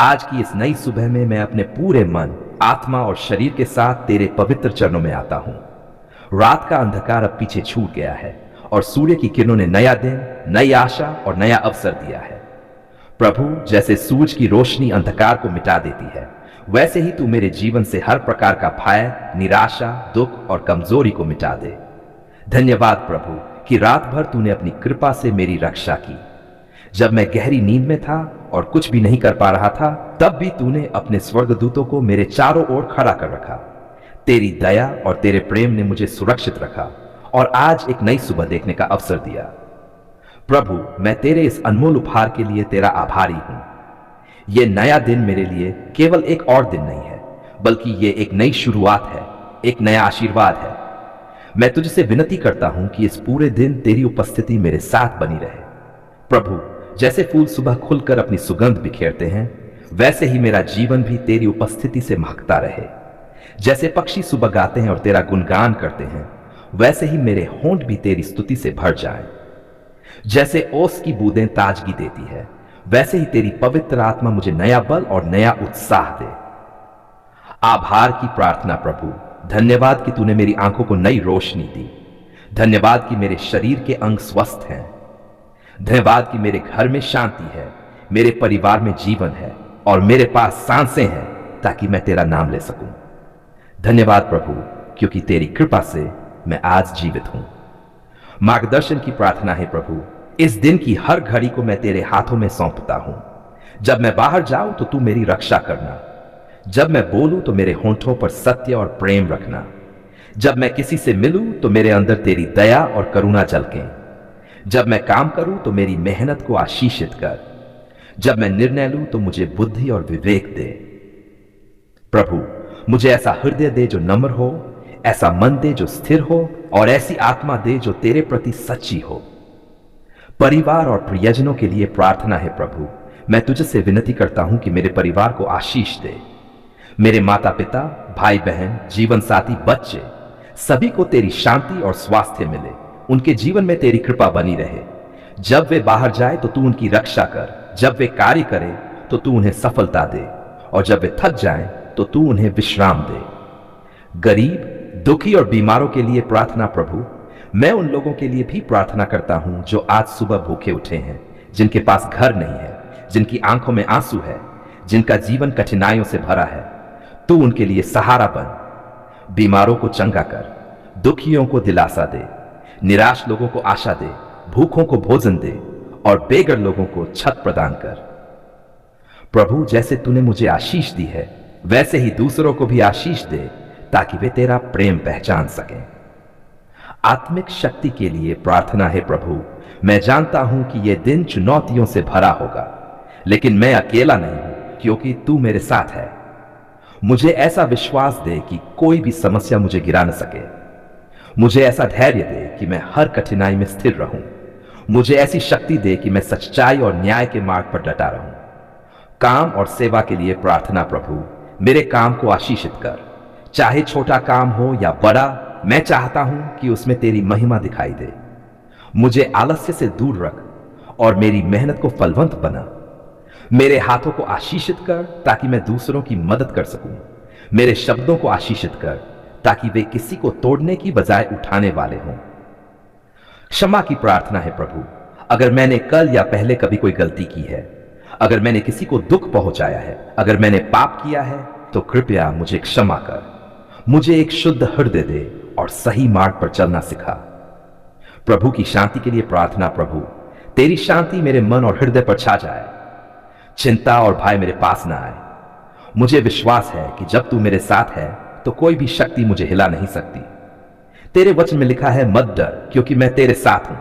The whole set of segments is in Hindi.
आज की इस नई सुबह में मैं अपने पूरे मन, आत्मा और शरीर के साथ तेरे पवित्र चरणों में आता हूं। रात का अंधकार अब पीछे छूट गया है और सूर्य की किरणों ने नया दिन, नई आशा और नया अवसर दिया है। प्रभु, जैसे सूरज की रोशनी अंधकार को मिटा देती है, वैसे ही तू मेरे जीवन से हर प्रकार का भय, निराशा, दुख और कमजोरी को मिटा दे। धन्यवाद प्रभु कि रात भर तूने अपनी कृपा से मेरी रक्षा की। जब मैं गहरी नींद में था और कुछ भी नहीं कर पा रहा था, तब भी तूने अपने स्वर्गदूतों को मेरे चारों ओर खड़ा कर रखा। तेरी दया और तेरे प्रेम ने मुझे सुरक्षित रखा और आज एक नई सुबह देखने का अवसर दिया। प्रभु, मैं तेरे इस अनमोल उपहार के लिए तेरा आभारी हूं। यह नया दिन मेरे लिए केवल एक और दिन नहीं है, बल्कि यह एक नई शुरुआत है, एक नया आशीर्वाद है। मैं तुझसे विनती करता हूं कि इस पूरे दिन तेरी उपस्थिति मेरे साथ बनी रहे। प्रभु, जैसे फूल सुबह खुलकर अपनी सुगंध बिखेरते हैं, वैसे ही मेरा जीवन भी तेरी उपस्थिति से महकता रहे। जैसे पक्षी सुबह गाते हैं और तेरा गुणगान करते हैं, वैसे ही मेरे होंठ भी तेरी स्तुति से भर जाएं। जैसे ओस की बूंदें ताजगी देती है, वैसे ही तेरी पवित्र आत्मा मुझे नया बल और नया उत्साह दे। आभार की प्रार्थना प्रभु, धन्यवाद कि तूने मेरी आंखों को नई रोशनी दी। धन्यवाद कि मेरे शरीर के अंग स्वस्थ हैं। धन्यवाद कि मेरे घर में शांति है, मेरे परिवार में जीवन है और मेरे पास सांसें हैं ताकि मैं तेरा नाम ले सकूं। धन्यवाद प्रभु, क्योंकि तेरी कृपा से मैं आज जीवित हूं। मार्गदर्शन की प्रार्थना है प्रभु, इस दिन की हर घड़ी को मैं तेरे हाथों में सौंपता हूं। जब मैं बाहर जाऊं तो तू मेरी रक्षा करना। जब मैं बोलूं तो मेरे होंठों पर सत्य और प्रेम रखना। जब मैं किसी से मिलूं तो मेरे अंदर तेरी दया और करुणा झलके। जब मैं काम करूं तो मेरी मेहनत को आशीषित कर। जब मैं निर्णय लूं तो मुझे बुद्धि और विवेक दे। प्रभु, मुझे ऐसा हृदय दे जो नम्र हो, ऐसा मन दे जो स्थिर हो और ऐसी आत्मा दे जो तेरे प्रति सच्ची हो। परिवार और प्रियजनों के लिए प्रार्थना है प्रभु, मैं तुझसे विनती करता हूं कि मेरे परिवार को आशीष दे। मेरे माता पिता, भाई बहन, जीवन साथी, बच्चे, सभी को तेरी शांति और स्वास्थ्य मिले। उनके जीवन में तेरी कृपा बनी रहे। जब वे बाहर जाए तो तू उनकी रक्षा कर। जब वे कार्य करें तो तू उन्हें सफलता दे और जब वे थक जाएं तो तू उन्हें विश्राम दे। गरीब, दुखी और बीमारों के लिए प्रार्थना प्रभु, मैं उन लोगों के लिए भी प्रार्थना करता हूं जो आज सुबह भूखे उठे हैं, जिनके पास घर नहीं है, जिनकी आंखों में आंसू है, जिनका जीवन कठिनाइयों से भरा है। तू उनके लिए सहारा बन। बीमारों को चंगा कर, दुखियों को दिलासा दे, निराश लोगों को आशा दे, भूखों को भोजन दे और बेघर लोगों को छत प्रदान कर। प्रभु, जैसे तूने मुझे आशीष दी है, वैसे ही दूसरों को भी आशीष दे ताकि वे तेरा प्रेम पहचान सकें। आत्मिक शक्ति के लिए प्रार्थना है प्रभु, मैं जानता हूं कि यह दिन चुनौतियों से भरा होगा, लेकिन मैं अकेला नहीं हूं क्योंकि तू मेरे साथ है। मुझे ऐसा विश्वास दे कि कोई भी समस्या मुझे गिरा न सके। मुझे ऐसा धैर्य दे कि मैं हर कठिनाई में स्थिर रहूं। मुझे ऐसी शक्ति दे कि मैं सच्चाई और न्याय के मार्ग पर डटा रहूं। काम और सेवा के लिए प्रार्थना प्रभु, मेरे काम को आशीषित कर। चाहे छोटा काम हो या बड़ा, मैं चाहता हूं कि उसमें तेरी महिमा दिखाई दे। मुझे आलस्य से दूर रख और मेरी मेहनत को फलवंत बना। मेरे हाथों को आशीषित कर ताकि मैं दूसरों की मदद कर सकूं। मेरे शब्दों को आशीषित कर ताकि वे किसी को तोड़ने की बजाय उठाने वाले हों। क्षमा की प्रार्थना है प्रभु, अगर मैंने कल या पहले कभी कोई गलती की है, अगर मैंने किसी को दुख पहुंचाया है, अगर मैंने पाप किया है, तो कृपया मुझे क्षमा कर। मुझे एक शुद्ध हृदय दे और सही मार्ग पर चलना सिखा। प्रभु की शांति के लिए प्रार्थना प्रभु, तेरी शांति मेरे मन और हृदय पर छा जाए। चिंता और भय मेरे पास ना आए। मुझे विश्वास है कि जब तू मेरे साथ है तो कोई भी शक्ति मुझे हिला नहीं सकती। तेरे वचन में लिखा है, मत डर क्योंकि मैं तेरे साथ हूं।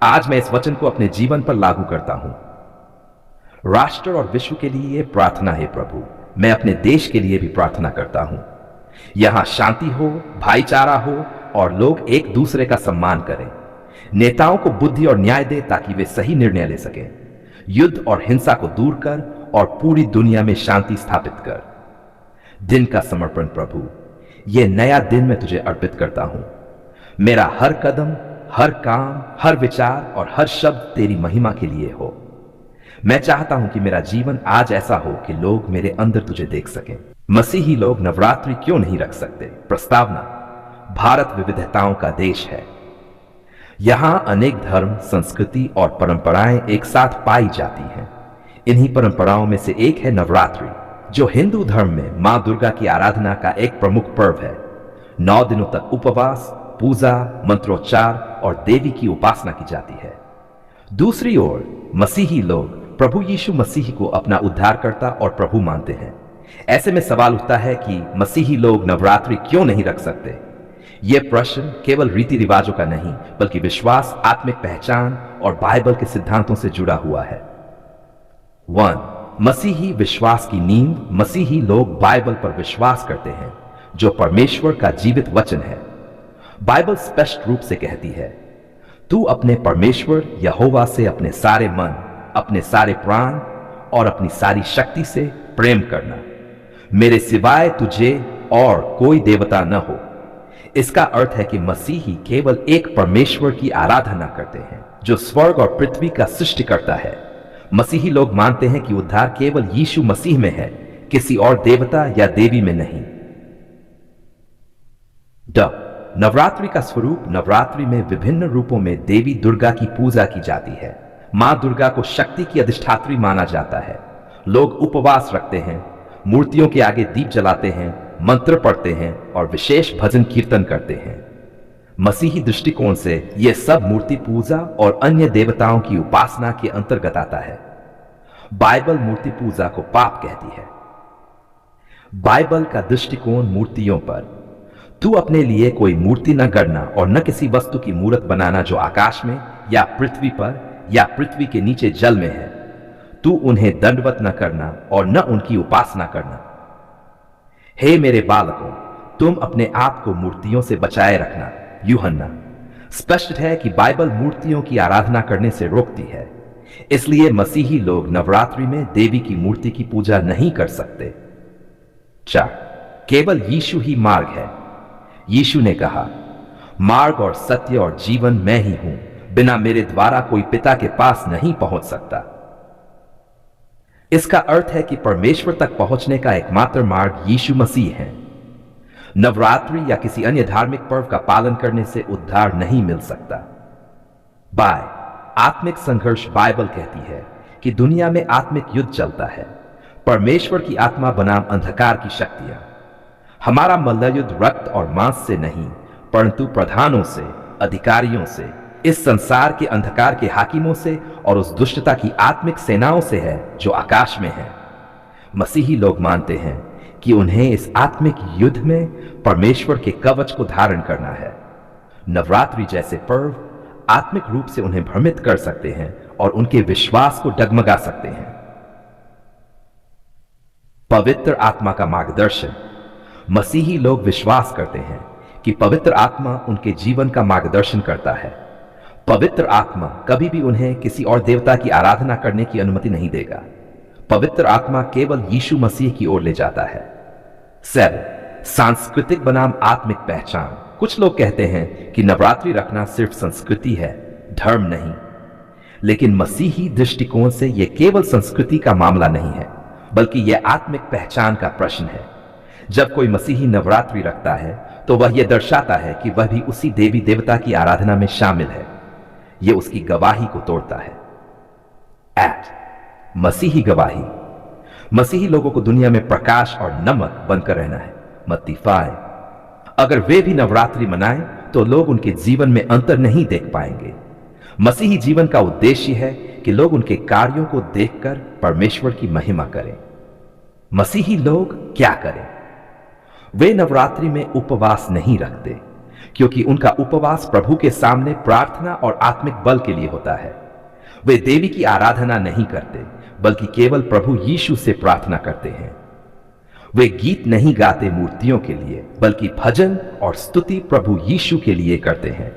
आज मैं इस वचन को अपने जीवन पर लागू करता हूं। राष्ट्र और विश्व के लिए प्रार्थना है प्रभु, मैं अपने देश के लिए भी प्रार्थना करता हूं। यहां शांति हो, भाईचारा हो और लोग एक दूसरे का सम्मान करें। नेताओं को बुद्धि और न्याय दे ताकि वे सही निर्णय ले सकें। युद्ध और हिंसा को दूर कर और पूरी दुनिया में शांति स्थापित कर। दिन का समर्पण प्रभु, यह नया दिन मैं तुझे अर्पित करता हूं। मेरा हर कदम, हर काम, हर विचार और हर शब्द तेरी महिमा के लिए हो। मैं चाहता हूं कि मेरा जीवन आज ऐसा हो कि लोग मेरे अंदर तुझे देख सकें। मसीही लोग नवरात्रि क्यों नहीं रख सकते? प्रस्तावना: भारत विविधताओं का देश है। यहां अनेक धर्म, संस्कृति और परंपराएं एक साथ पाई जाती हैं। इन्हीं परंपराओं में से एक है नवरात्रि, जो हिंदू धर्म में मां दुर्गा की आराधना का एक प्रमुख पर्व है। 9 दिनों तक उपवास, पूजा, मंत्रोच्चार और देवी की उपासना की जाती है। दूसरी ओर मसीही लोग प्रभु यीशु मसीह को अपना उद्धारकर्ता और प्रभु मानते हैं। ऐसे में सवाल उठता है कि मसीही लोग नवरात्रि क्यों नहीं रख सकते? यह प्रश्न केवल रीति रिवाजों का नहीं, बल्कि विश्वास, आत्मिक पहचान और बाइबल के सिद्धांतों से जुड़ा हुआ है। 1. मसीही विश्वास की नींव। मसीही लोग बाइबल पर विश्वास करते हैं, जो परमेश्वर का जीवित वचन है। बाइबल स्पष्ट रूप से कहती है, तू अपने परमेश्वर यहोवा से अपने सारे मन, अपने सारे प्राण और अपनी सारी शक्ति से प्रेम करना। मेरे सिवाय तुझे और कोई देवता न हो। इसका अर्थ है कि मसीही केवल एक परमेश्वर की आराधना करते हैं, जो स्वर्ग और पृथ्वी का सृष्टिकर्ता है। मसीही लोग मानते हैं कि उद्धार केवल यीशु मसीह में है, किसी और देवता या देवी में नहीं। नवरात्रि का स्वरूप। नवरात्रि में विभिन्न रूपों में देवी दुर्गा की पूजा की जाती है। मां दुर्गा को शक्ति की अधिष्ठात्री माना जाता है। लोग उपवास रखते हैं, मूर्तियों के आगे दीप जलाते हैं, मंत्र पढ़ते हैं और विशेष भजन कीर्तन करते हैं। मसीही दृष्टिकोण से यह सब मूर्ति पूजा और अन्य देवताओं की उपासना के अंतर्गत आता है। बाइबल मूर्ति पूजा को पाप कहती है। बाइबल का दृष्टिकोण मूर्तियों पर: तू अपने लिए कोई मूर्ति न गढ़ना और न किसी वस्तु की मूर्त बनाना जो आकाश में या पृथ्वी पर या पृथ्वी के नीचे जल में है। तू उन्हें दंडवत न करना और न उनकी उपासना करना। हे मेरे बालकों, तुम अपने आप को मूर्तियों से बचाए रखना। यूहन्ना। स्पष्ट है कि बाइबल मूर्तियों की आराधना करने से रोकती है। इसलिए मसीही लोग नवरात्रि में देवी की मूर्ति की पूजा नहीं कर सकते। 4. केवल यीशु ही मार्ग है। यीशु ने कहा, मार्ग और सत्य और जीवन मैं ही हूं, बिना मेरे द्वारा कोई पिता के पास नहीं पहुंच सकता। इसका अर्थ है कि परमेश्वर तक पहुंचने का एकमात्र मार्ग यीशु मसीह है। नवरात्रि या किसी अन्य धार्मिक पर्व का पालन करने से उद्धार नहीं मिल सकता। बाय आत्मिक संघर्ष। बाइबल कहती है कि दुनिया में आत्मिक युद्ध चलता है। परमेश्वर की आत्मा बनाम अंधकार की शक्तियां। हमारा मल्लयुद्ध रक्त और मांस से नहीं, परंतु प्रधानों से, अधिकारियों से, इस संसार के अंधकार के हाकिमों से और उस दुष्टता की आत्मिक सेनाओं से है जो आकाश में है। मसीही लोग मानते हैं कि उन्हें इस आत्मिक युद्ध में परमेश्वर के कवच को धारण करना है। नवरात्रि जैसे पर्व आत्मिक रूप से उन्हें भ्रमित कर सकते हैं और उनके विश्वास को डगमगा सकते हैं। पवित्र आत्मा का मार्गदर्शन। मसीही लोग विश्वास करते हैं कि पवित्र आत्मा उनके जीवन का मार्गदर्शन करता है। पवित्र आत्मा कभी भी उन्हें किसी और देवता की आराधना करने की अनुमति नहीं देगा। पवित्र आत्मा केवल यीशु मसीह की ओर ले जाता है। 7. सांस्कृतिक बनाम आत्मिक पहचान। कुछ लोग कहते हैं कि नवरात्रि रखना सिर्फ संस्कृति है, धर्म नहीं। लेकिन मसीही दृष्टिकोण से यह केवल संस्कृति का मामला नहीं है, बल्कि यह आत्मिक पहचान का प्रश्न है। जब कोई मसीही नवरात्रि रखता है तो वह यह दर्शाता है कि वह भी उसी देवी देवता की आराधना में शामिल है। यह उसकी गवाही को तोड़ता है। 8. मसीही गवाही। मसीही लोगों को दुनिया में प्रकाश और नमक बनकर रहना है। मत्ती 5। अगर वे भी नवरात्रि मनाएं तो लोग उनके जीवन में अंतर नहीं देख पाएंगे। मसीही जीवन का उद्देश्य है कि लोग उनके कार्यों को देखकर परमेश्वर की महिमा करें। मसीही लोग क्या करें? वे नवरात्रि में उपवास नहीं रखते, क्योंकि उनका उपवास प्रभु के सामने प्रार्थना और आत्मिक बल के लिए होता है। वे देवी की आराधना नहीं करते, बल्कि केवल प्रभु यीशु से प्रार्थना करते हैं। वे गीत नहीं गाते मूर्तियों के लिए, बल्कि भजन और स्तुति प्रभु यीशु के लिए करते हैं।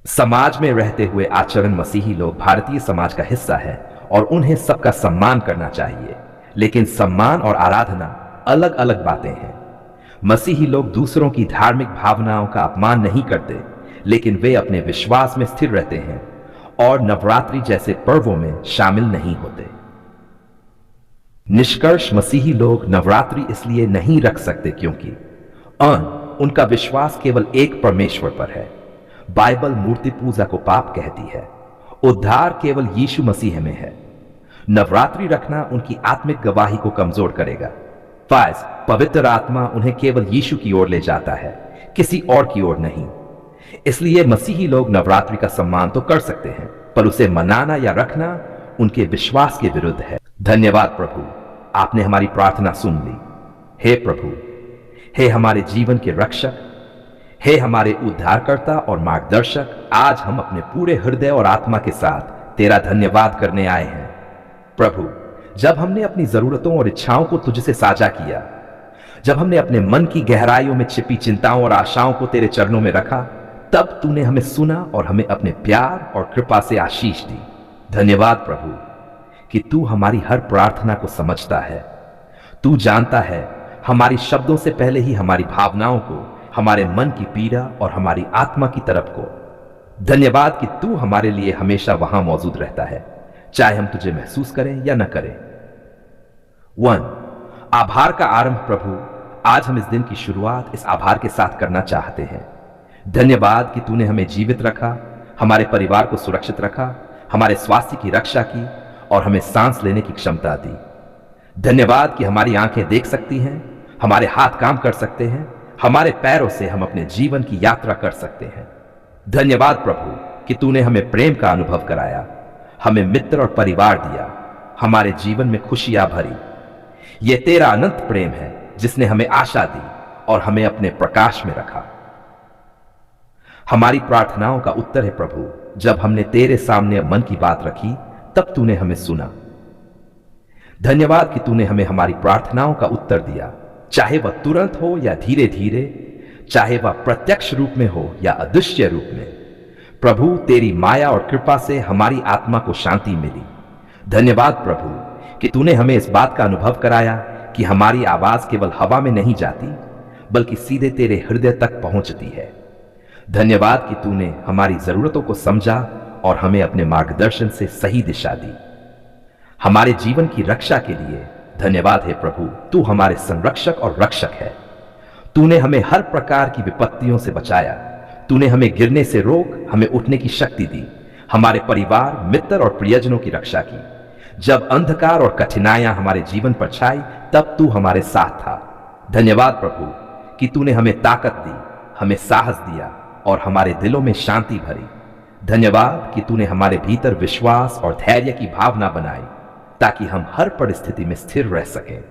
समाज में रहते हुए आचरण। मसीही लोग भारतीय समाज का हिस्सा है और उन्हें सबका सम्मान करना चाहिए, लेकिन सम्मान और आराधना अलग अलग बातें हैं। मसीही लोग दूसरों की धार्मिक भावनाओं का अपमान नहीं करते, लेकिन वे अपने विश्वास में स्थिर रहते हैं और नवरात्रि जैसे पर्वों में शामिल नहीं होते। निष्कर्ष, मसीही लोग नवरात्रि इसलिए नहीं रख सकते क्योंकि उनका विश्वास केवल एक परमेश्वर पर है। बाइबल मूर्ति पूजा को पाप कहती है। उद्धार केवल यीशु मसीह में है। नवरात्रि रखना उनकी आत्मिक गवाही को कमजोर करेगा। फायज, पवित्र आत्मा उन्हें केवल यीशु की ओर ले जाता है, किसी और की ओर नहीं। इसलिए मसीही लोग नवरात्रि का सम्मान तो कर सकते हैं, पर उसे मनाना या रखना उनके विश्वास के विरुद्ध है। धन्यवाद प्रभु, आपने हमारी प्रार्थना सुन ली। हे प्रभु, हे हमारे जीवन के रक्षक, हे हमारे उद्धारकर्ता और मार्गदर्शक, आज हम अपने पूरे हृदय और आत्मा के साथ तेरा धन्यवाद करने आए हैं। प्रभु, जब हमने अपनी जरूरतों और इच्छाओं को तुझसे साझा किया, जब हमने अपने मन की गहराइयों में छिपी चिंताओं और आशाओं को तेरे चरणों में रखा, तब तूने हमें सुना और हमें अपने प्यार और कृपा से आशीष दी। धन्यवाद प्रभु कि तू हमारी हर प्रार्थना को समझता है। तू जानता है हमारी शब्दों से पहले ही हमारी भावनाओं को, हमारे मन की पीड़ा और हमारी आत्मा की तरफ को। धन्यवाद कि तू हमारे लिए हमेशा वहां मौजूद रहता है, चाहे हम तुझे महसूस करें या न करें। 1, आभार का आरंभ। प्रभु, आज हम इस दिन की शुरुआत इस आभार के साथ करना चाहते हैं। धन्यवाद कि तूने हमें जीवित रखा, हमारे परिवार को सुरक्षित रखा, हमारे स्वास्थ्य की रक्षा की और हमें सांस लेने की क्षमता दी। धन्यवाद कि हमारी आंखें देख सकती हैं, हमारे हाथ काम कर सकते हैं, हमारे पैरों से हम अपने जीवन की यात्रा कर सकते हैं। धन्यवाद प्रभु कि तूने हमें प्रेम का अनुभव कराया, हमें मित्र और परिवार दिया, हमारे जीवन में खुशियां भरी। यह तेरा अनंत प्रेम है जिसने हमें आशा दी और हमें अपने प्रकाश में रखा। हमारी प्रार्थनाओं का उत्तर है प्रभु, जब हमने तेरे सामने मन की बात रखी तब तूने हमें सुना। धन्यवाद कि तूने हमें हमारी प्रार्थनाओं का उत्तर दिया, चाहे वह तुरंत हो या धीरे धीरे, चाहे वह प्रत्यक्ष रूप में हो या अदृश्य रूप में। प्रभु, तेरी माया और कृपा से हमारी आत्मा को शांति मिली। धन्यवाद प्रभु कि तूने हमें इस बात का अनुभव कराया कि हमारी आवाज केवल हवा में नहीं जाती, बल्कि सीधे तेरे हृदय तक पहुंचती है। धन्यवाद कि तूने हमारी जरूरतों को समझा और हमें अपने मार्गदर्शन से सही दिशा दी। हमारे जीवन की रक्षा के लिए धन्यवाद है प्रभु, तू हमारे संरक्षक और रक्षक है। तूने हमें हर प्रकार की विपत्तियों से बचाया। तूने हमें गिरने से रोक, हमें उठने की शक्ति दी। हमारे परिवार, मित्र और प्रियजनों की रक्षा की। जब अंधकार और कठिनाइयां हमारे जीवन पर छाई, तब तू हमारे साथ था। धन्यवाद प्रभु कि तूने हमें ताकत दी, हमें साहस दिया और हमारे दिलों में शांति भरी। धन्यवाद कि तूने हमारे भीतर विश्वास और धैर्य की भावना बनाई, ताकि हम हर परिस्थिति में स्थिर रह सकें।